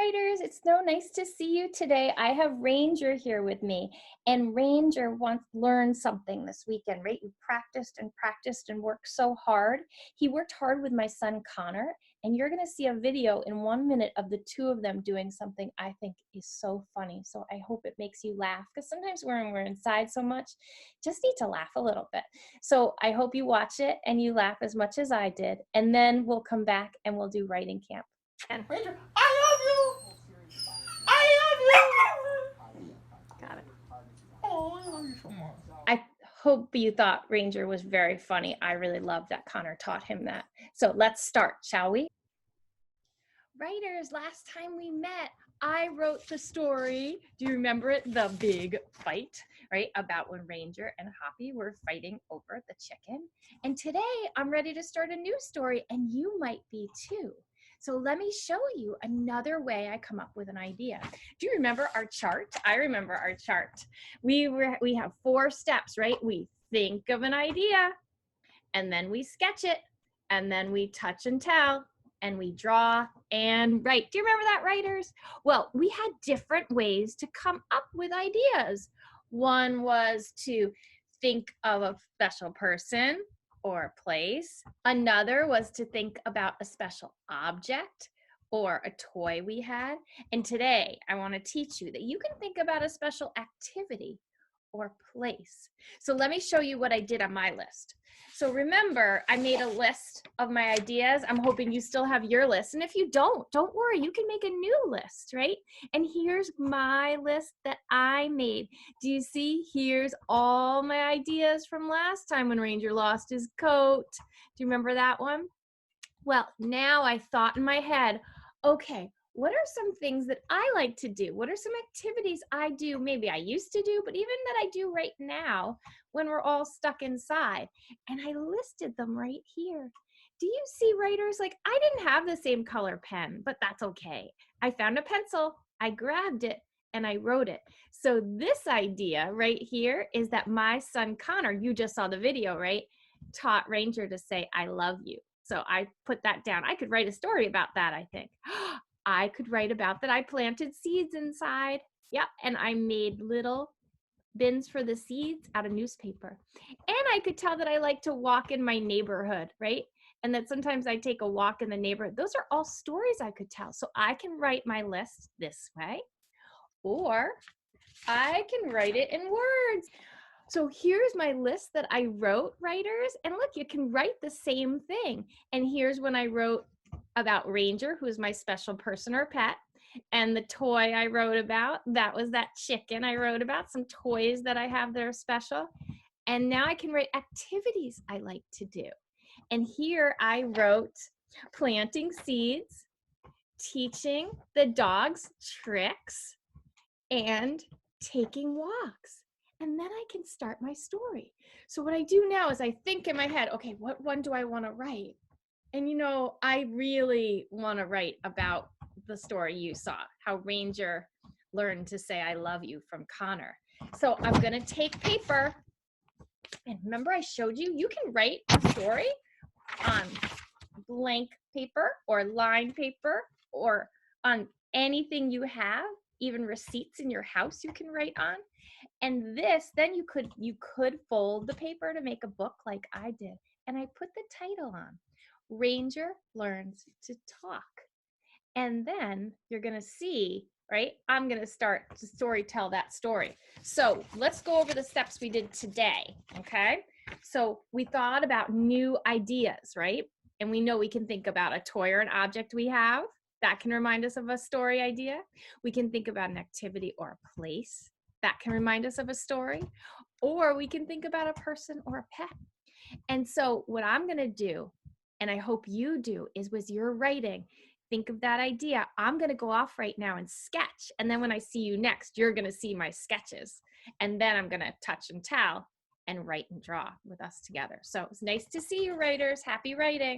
writers, it's so nice to see you today. I have Ranger here with me, and Ranger wants learned something this weekend, right? You practiced and worked so hard. He worked hard with my son Connor, and you're going to see a video in 1 minute of the two of them doing something I think is so funny. So I hope it makes you laugh, because sometimes when we're inside so much, just need to laugh a little bit. So I hope you watch it and you laugh as much as I did, and then we'll come back and we'll do writing camp. Ranger, I love you. I love you. Got it. Oh, I love you so much. I hope you thought Ranger was very funny. I really love that Connor taught him that. So let's start, shall we? Writers, last time we met, I wrote the story. Do you remember it? The big fight, right? About when Ranger and Hoppy were fighting over the chicken. And today I'm ready to start a new story, and you might be too. So let me show you another way I come up with an idea. Do you remember our chart? I remember our chart. We have 4 steps, right? We think of an idea, and then we sketch it, and then we touch and tell, and we draw and write. Do you remember that, writers? Well, we had different ways to come up with ideas. One was to think of a special person or place. Another was to think about a special object or a toy we had. And today I want to teach you that you can think about a special activity or place. So let me show you what I did on my list. So remember, I made a list of my ideas. I'm hoping you still have your list. And if you don't worry, you can make a new list, right? And here's my list that I made. Do you see? Here's all my ideas from last time when Ranger lost his coat. Do you remember that one? Well, now I thought in my head, okay, what are some things that I like to do? What are some activities I do, maybe I used to do, but even that I do right now when we're all stuck inside? And I listed them right here. Do you see, writers? Like, I didn't have the same color pen, but that's okay. I found a pencil, I grabbed it, and I wrote it. So this idea right here is that my son Connor, you just saw the video, right? Taught Ranger to say, I love you. So I put that down. I could write a story about that, I think. I could write about that I planted seeds inside. Yep, and I made little bins for the seeds out of newspaper. And I could tell that I like to walk in my neighborhood, right? And that sometimes I take a walk in the neighborhood. Those are all stories I could tell. So I can write my list this way, or I can write it in words. So here's my list that I wrote, writers. And look, you can write the same thing. And here's when I wrote about Ranger, who is my special person or pet. And the toy I wrote about, that was that chicken I wrote about, some toys that I have that are special. And now I can write activities I like to do. And here I wrote planting seeds, teaching the dogs tricks, and taking walks. And then I can start my story. So what I do now is I think in my head, okay, what one do I want to write? And you know, I really want to write about the story you saw, how Ranger learned to say I love you from Connor. So I'm going to take paper. And remember I showed you, you can write a story on blank paper or lined paper or on anything you have, even receipts in your house you can write on. And this, then you could fold the paper to make a book like I did. And I put the title on. Ranger learns to talk. And then you're going to see, right? I'm going to start to tell that story. So let's go over the steps we did today, okay? So we thought about new ideas, right? And we know we can think about a toy or an object we have. That can remind us of a story idea. We can think about an activity or a place. That can remind us of a story. Or we can think about a person or a pet. And so what I'm going to do, and I hope you do, is with your writing, think of that idea. I'm going to go off right now and sketch. And then when I see you next, you're going to see my sketches. And then I'm going to touch and tell and write and draw with us together. So it's nice to see you, writers. Happy writing.